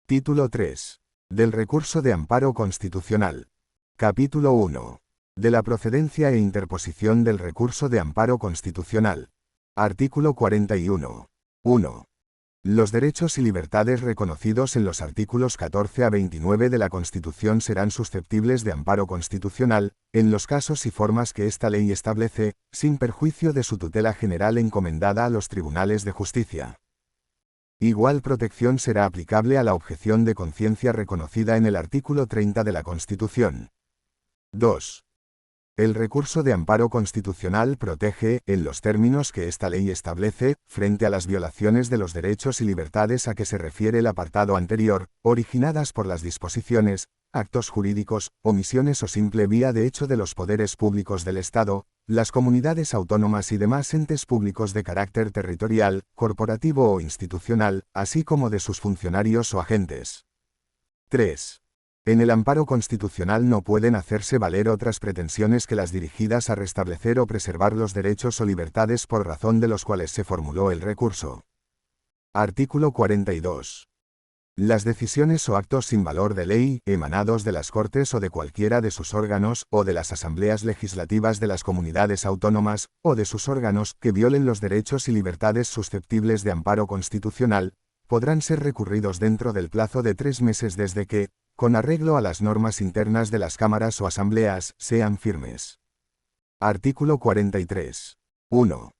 Título 3. Del recurso de amparo constitucional. Capítulo 1. De la procedencia e interposición del recurso de amparo constitucional. Artículo 41. 1. Los derechos y libertades reconocidos en los artículos 14 a 29 de la Constitución serán susceptibles de amparo constitucional, en los casos y formas que esta ley establece, sin perjuicio de su tutela general encomendada a los tribunales de justicia. Igual protección será aplicable a la objeción de conciencia reconocida en el artículo 30 de la Constitución. 2. El recurso de amparo constitucional protege, en los términos que esta ley establece, frente a las violaciones de los derechos y libertades a que se refiere el apartado anterior, originadas por las disposiciones, actos jurídicos, omisiones o simple vía de hecho de los poderes públicos del Estado, las comunidades autónomas y demás entes públicos de carácter territorial, corporativo o institucional, así como de sus funcionarios o agentes. 3. En el amparo constitucional no pueden hacerse valer otras pretensiones que las dirigidas a restablecer o preservar los derechos o libertades por razón de los cuales se formuló el recurso. Artículo 42. Las decisiones o actos sin valor de ley, emanados de las Cortes o de cualquiera de sus órganos, o de las asambleas legislativas de las comunidades autónomas, o de sus órganos, que violen los derechos y libertades susceptibles de amparo constitucional, podrán ser recurridos dentro del plazo de 3 meses desde que, con arreglo a las normas internas de las cámaras o asambleas, sean firmes. Artículo 43. 1.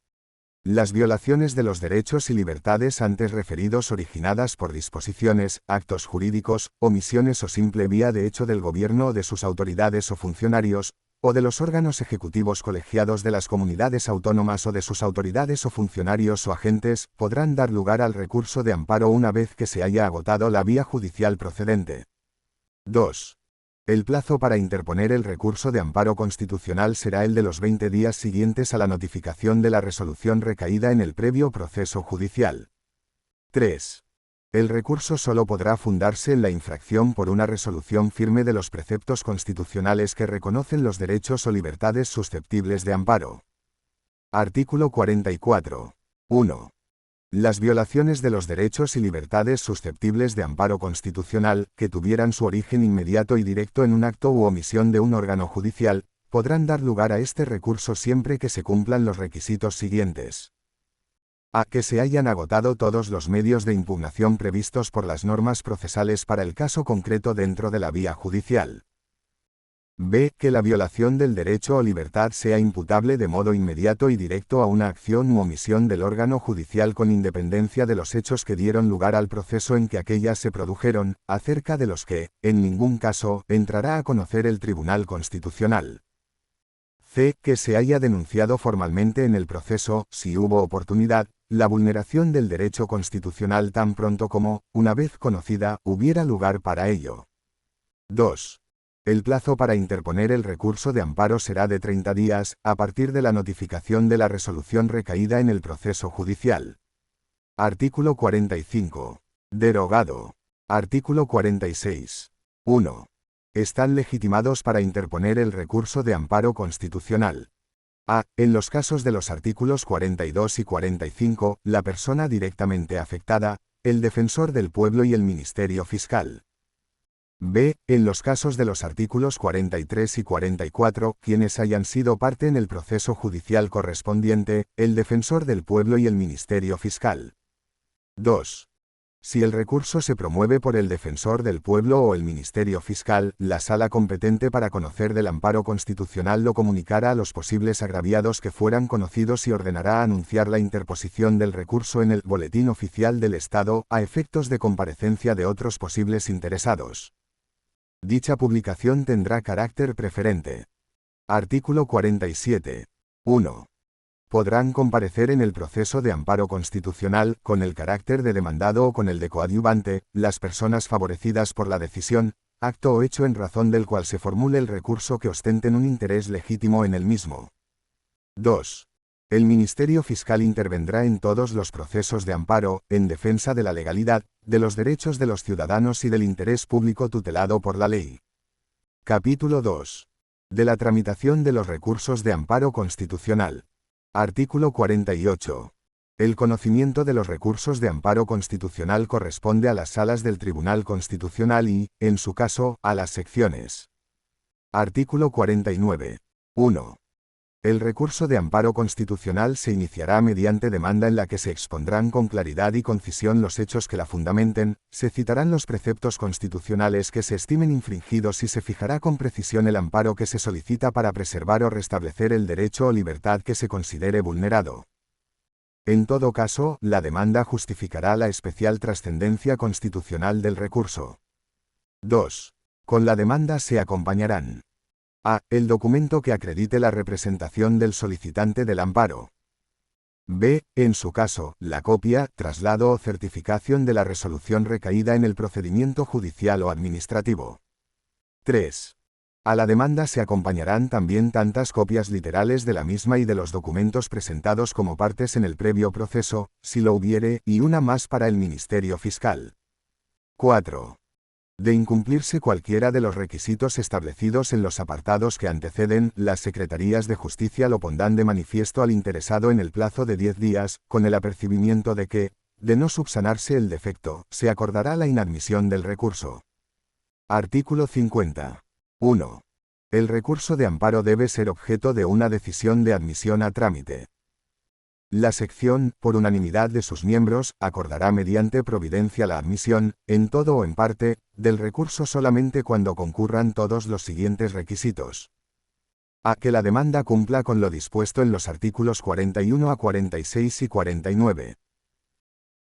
Las violaciones de los derechos y libertades antes referidos originadas por disposiciones, actos jurídicos, omisiones o simple vía de hecho del gobierno o de sus autoridades o funcionarios, o de los órganos ejecutivos colegiados de las comunidades autónomas o de sus autoridades o funcionarios o agentes, podrán dar lugar al recurso de amparo una vez que se haya agotado la vía judicial procedente. 2. El plazo para interponer el recurso de amparo constitucional será el de los 20 días siguientes a la notificación de la resolución recaída en el previo proceso judicial. 3. El recurso solo podrá fundarse en la infracción por una resolución firme de los preceptos constitucionales que reconocen los derechos o libertades susceptibles de amparo. Artículo 44. 1. Las violaciones de los derechos y libertades susceptibles de amparo constitucional, que tuvieran su origen inmediato y directo en un acto u omisión de un órgano judicial, podrán dar lugar a este recurso siempre que se cumplan los requisitos siguientes. A. Que se hayan agotado todos los medios de impugnación previstos por las normas procesales para el caso concreto dentro de la vía judicial. B. Que la violación del derecho o libertad sea imputable de modo inmediato y directo a una acción u omisión del órgano judicial con independencia de los hechos que dieron lugar al proceso en que aquellas se produjeron, acerca de los que, en ningún caso, entrará a conocer el Tribunal Constitucional. C. Que se haya denunciado formalmente en el proceso, si hubo oportunidad, la vulneración del derecho constitucional tan pronto como, una vez conocida, hubiera lugar para ello. 2. El plazo para interponer el recurso de amparo será de 30 días, a partir de la notificación de la resolución recaída en el proceso judicial. Artículo 45. Derogado. Artículo 46. 1. Están legitimados para interponer el recurso de amparo constitucional. A. En los casos de los artículos 42 y 45, la persona directamente afectada, el defensor del pueblo y el Ministerio Fiscal. B. En los casos de los artículos 43 y 44, quienes hayan sido parte en el proceso judicial correspondiente, el defensor del pueblo y el Ministerio Fiscal. 2. Si el recurso se promueve por el defensor del pueblo o el Ministerio Fiscal, la sala competente para conocer del amparo constitucional lo comunicará a los posibles agraviados que fueran conocidos y ordenará anunciar la interposición del recurso en el Boletín Oficial del Estado, a efectos de comparecencia de otros posibles interesados. Dicha publicación tendrá carácter preferente. Artículo 47. 1. Podrán comparecer en el proceso de amparo constitucional, con el carácter de demandado o con el de coadyuvante, las personas favorecidas por la decisión, acto o hecho en razón del cual se formule el recurso que ostenten un interés legítimo en el mismo. 2. El Ministerio Fiscal intervendrá en todos los procesos de amparo, en defensa de la legalidad, de los derechos de los ciudadanos y del interés público tutelado por la ley. Capítulo 2. De la tramitación de los recursos de amparo constitucional. Artículo 48. El conocimiento de los recursos de amparo constitucional corresponde a las salas del Tribunal Constitucional y, en su caso, a las secciones. Artículo 49. 1. El recurso de amparo constitucional se iniciará mediante demanda en la que se expondrán con claridad y concisión los hechos que la fundamenten, se citarán los preceptos constitucionales que se estimen infringidos y se fijará con precisión el amparo que se solicita para preservar o restablecer el derecho o libertad que se considere vulnerado. En todo caso, la demanda justificará la especial trascendencia constitucional del recurso. 2. Con la demanda se acompañarán: a. El documento que acredite la representación del solicitante del amparo. B. En su caso, la copia, traslado o certificación de la resolución recaída en el procedimiento judicial o administrativo. 3. A la demanda se acompañarán también tantas copias literales de la misma y de los documentos presentados como partes en el previo proceso, si lo hubiere, y una más para el Ministerio Fiscal. 4. De incumplirse cualquiera de los requisitos establecidos en los apartados que anteceden, las Secretarías de Justicia lo pondrán de manifiesto al interesado en el plazo de 10 días, con el apercibimiento de que, de no subsanarse el defecto, se acordará la inadmisión del recurso. Artículo 50. 1. El recurso de amparo debe ser objeto de una decisión de admisión a trámite. La sección, por unanimidad de sus miembros, acordará mediante providencia la admisión, en todo o en parte, del recurso solamente cuando concurran todos los siguientes requisitos. A. Que la demanda cumpla con lo dispuesto en los artículos 41 a 46 y 49.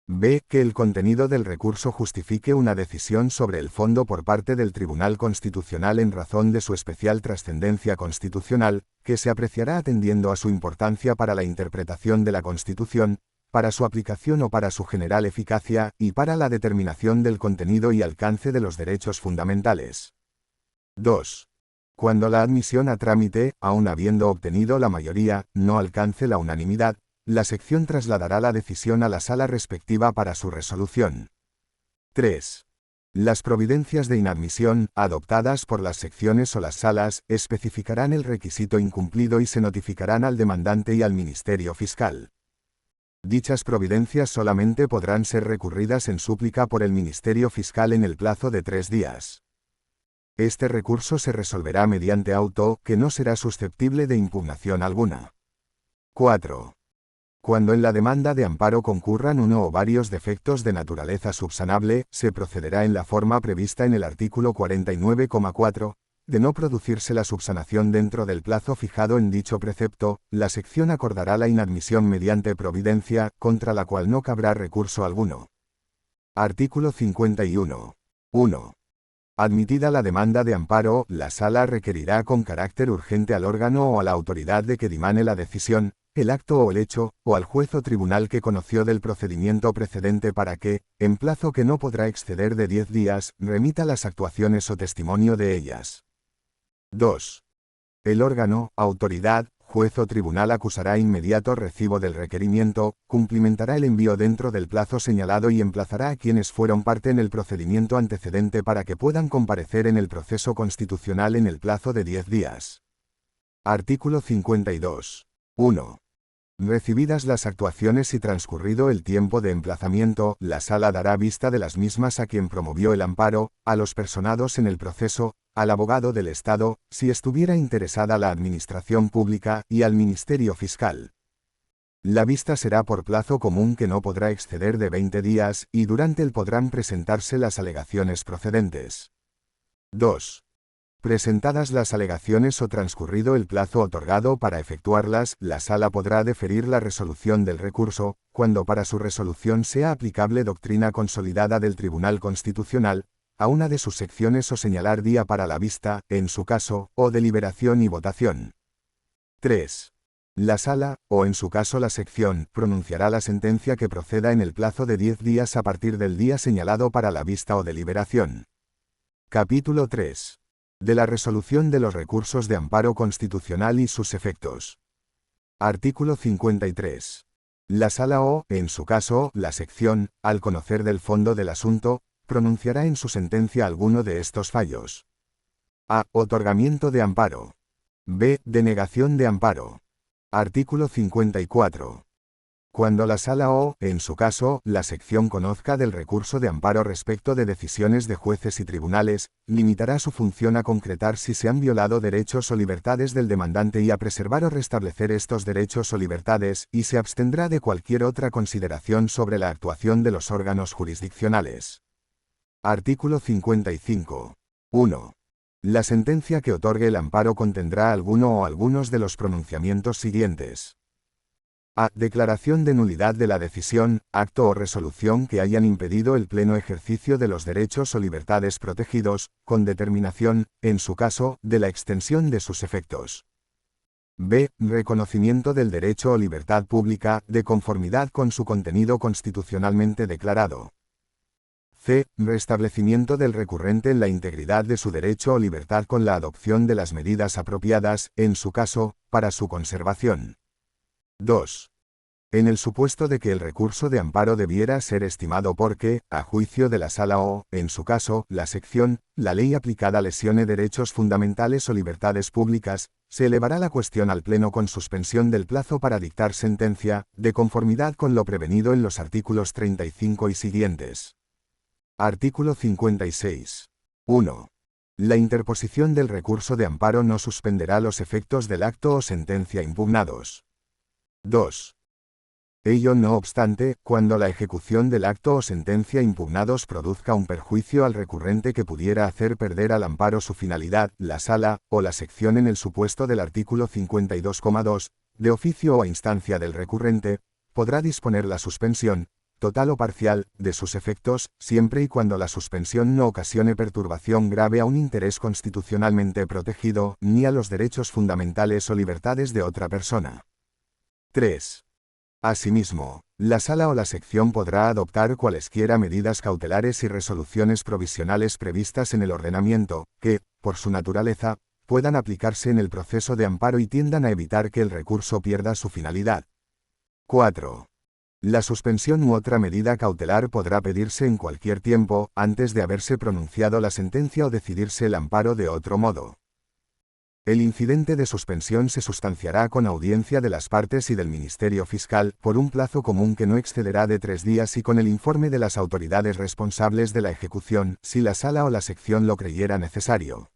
B. Que el contenido del recurso justifique una decisión sobre el fondo por parte del Tribunal Constitucional en razón de su especial trascendencia constitucional, que se apreciará atendiendo a su importancia para la interpretación de la Constitución, para su aplicación o para su general eficacia, y para la determinación del contenido y alcance de los derechos fundamentales. 2. Cuando la admisión a trámite, aun habiendo obtenido la mayoría, no alcance la unanimidad, la sección trasladará la decisión a la sala respectiva para su resolución. 3. Las providencias de inadmisión, adoptadas por las secciones o las salas, especificarán el requisito incumplido y se notificarán al demandante y al Ministerio Fiscal. Dichas providencias solamente podrán ser recurridas en súplica por el Ministerio Fiscal en el plazo de 3 días. Este recurso se resolverá mediante auto, que no será susceptible de impugnación alguna. 4. Cuando en la demanda de amparo concurran uno o varios defectos de naturaleza subsanable, se procederá en la forma prevista en el artículo 49,4, de no producirse la subsanación dentro del plazo fijado en dicho precepto, la sección acordará la inadmisión mediante providencia, contra la cual no cabrá recurso alguno. Artículo 51. 1. Admitida la demanda de amparo, la sala requerirá con carácter urgente al órgano o a la autoridad de que dimane la decisión, el acto o el hecho, o al juez o tribunal que conoció del procedimiento precedente para que, en plazo que no podrá exceder de 10 días, remita las actuaciones o testimonio de ellas. 2. El órgano, autoridad, juez o tribunal acusará inmediato recibo del requerimiento, cumplimentará el envío dentro del plazo señalado y emplazará a quienes fueron parte en el procedimiento antecedente para que puedan comparecer en el proceso constitucional en el plazo de 10 días. Artículo 52. 1. Recibidas las actuaciones y transcurrido el tiempo de emplazamiento, la sala dará vista de las mismas a quien promovió el amparo, a los personados en el proceso, al abogado del Estado, si estuviera interesada la administración pública, y al Ministerio Fiscal. La vista será por plazo común que no podrá exceder de 20 días, y durante él podrán presentarse las alegaciones procedentes. 2. Presentadas las alegaciones o transcurrido el plazo otorgado para efectuarlas, la sala podrá deferir la resolución del recurso, cuando para su resolución sea aplicable doctrina consolidada del Tribunal Constitucional, a una de sus secciones o señalar día para la vista, en su caso, o deliberación y votación. 3. La sala, o en su caso la sección, pronunciará la sentencia que proceda en el plazo de 10 días a partir del día señalado para la vista o deliberación. Capítulo 3. De la resolución de los recursos de amparo constitucional y sus efectos. Artículo 53. La sala o, en su caso, la sección, al conocer del fondo del asunto, pronunciará en su sentencia alguno de estos fallos. A. Otorgamiento de amparo. B. Denegación de amparo. Artículo 54. Cuando la Sala o, en su caso, la sección conozca del recurso de amparo respecto de decisiones de jueces y tribunales, limitará su función a concretar si se han violado derechos o libertades del demandante y a preservar o restablecer estos derechos o libertades, y se abstendrá de cualquier otra consideración sobre la actuación de los órganos jurisdiccionales. Artículo 55. 1. La sentencia que otorgue el amparo contendrá alguno o algunos de los pronunciamientos siguientes. A. Declaración de nulidad de la decisión, acto o resolución que hayan impedido el pleno ejercicio de los derechos o libertades protegidos, con determinación, en su caso, de la extensión de sus efectos. B. Reconocimiento del derecho o libertad pública, de conformidad con su contenido constitucionalmente declarado. C. Restablecimiento del recurrente en la integridad de su derecho o libertad con la adopción de las medidas apropiadas, en su caso, para su conservación. 2. En el supuesto de que el recurso de amparo debiera ser estimado porque, a juicio de la Sala o, en su caso, la sección, la ley aplicada lesione derechos fundamentales o libertades públicas, se elevará la cuestión al Pleno con suspensión del plazo para dictar sentencia, de conformidad con lo prevenido en los artículos 35 y siguientes. Artículo 56. 1. La interposición del recurso de amparo no suspenderá los efectos del acto o sentencia impugnados. 2. Ello no obstante, cuando la ejecución del acto o sentencia impugnados produzca un perjuicio al recurrente que pudiera hacer perder al amparo su finalidad, la Sala, o la sección en el supuesto del artículo 52,2, de oficio o a instancia del recurrente, podrá disponer la suspensión, total o parcial, de sus efectos, siempre y cuando la suspensión no ocasione perturbación grave a un interés constitucionalmente protegido, ni a los derechos fundamentales o libertades de otra persona. 3. Asimismo, la Sala o la sección podrá adoptar cualesquiera medidas cautelares y resoluciones provisionales previstas en el ordenamiento, que, por su naturaleza, puedan aplicarse en el proceso de amparo y tiendan a evitar que el recurso pierda su finalidad. 4. La suspensión u otra medida cautelar podrá pedirse en cualquier tiempo, antes de haberse pronunciado la sentencia o decidirse el amparo de otro modo. El incidente de suspensión se sustanciará con audiencia de las partes y del Ministerio Fiscal, por un plazo común que no excederá de 3 días y con el informe de las autoridades responsables de la ejecución, si la Sala o la sección lo creyera necesario.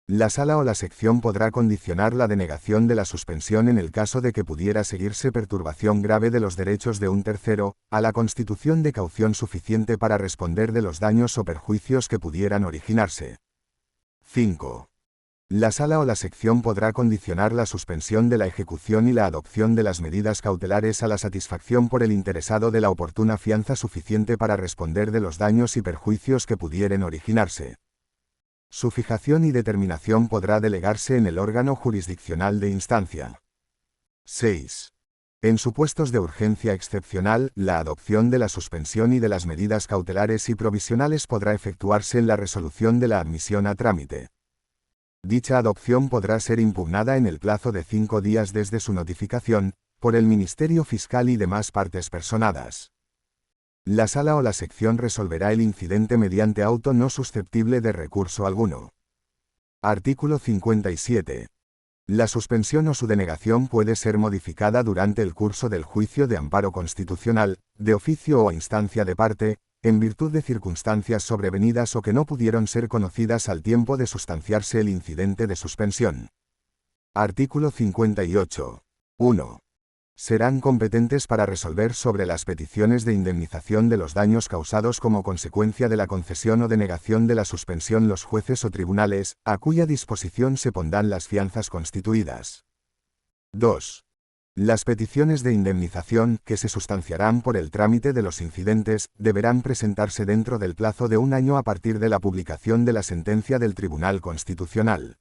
La Sala o la sección podrá condicionar la denegación de la suspensión en el caso de que pudiera seguirse perturbación grave de los derechos de un tercero, a la constitución de caución suficiente para responder de los daños o perjuicios que pudieran originarse. 5. La Sala o la sección podrá condicionar la suspensión de la ejecución y la adopción de las medidas cautelares a la satisfacción por el interesado de la oportuna fianza suficiente para responder de los daños y perjuicios que pudieren originarse. Su fijación y determinación podrá delegarse en el órgano jurisdiccional de instancia. 6. En supuestos de urgencia excepcional, la adopción de la suspensión y de las medidas cautelares y provisionales podrá efectuarse en la resolución de la admisión a trámite. Dicha adopción podrá ser impugnada en el plazo de 5 días desde su notificación, por el Ministerio Fiscal y demás partes personadas. La Sala o la sección resolverá el incidente mediante auto no susceptible de recurso alguno. Artículo 57. La suspensión o su denegación puede ser modificada durante el curso del juicio de amparo constitucional, de oficio o a instancia de parte, en virtud de circunstancias sobrevenidas o que no pudieron ser conocidas al tiempo de sustanciarse el incidente de suspensión. Artículo 58. 1. Serán competentes para resolver sobre las peticiones de indemnización de los daños causados como consecuencia de la concesión o denegación de la suspensión los jueces o tribunales, a cuya disposición se pondrán las fianzas constituidas. 2. Las peticiones de indemnización, que se sustanciarán por el trámite de los incidentes, deberán presentarse dentro del plazo de 1 año a partir de la publicación de la sentencia del Tribunal Constitucional.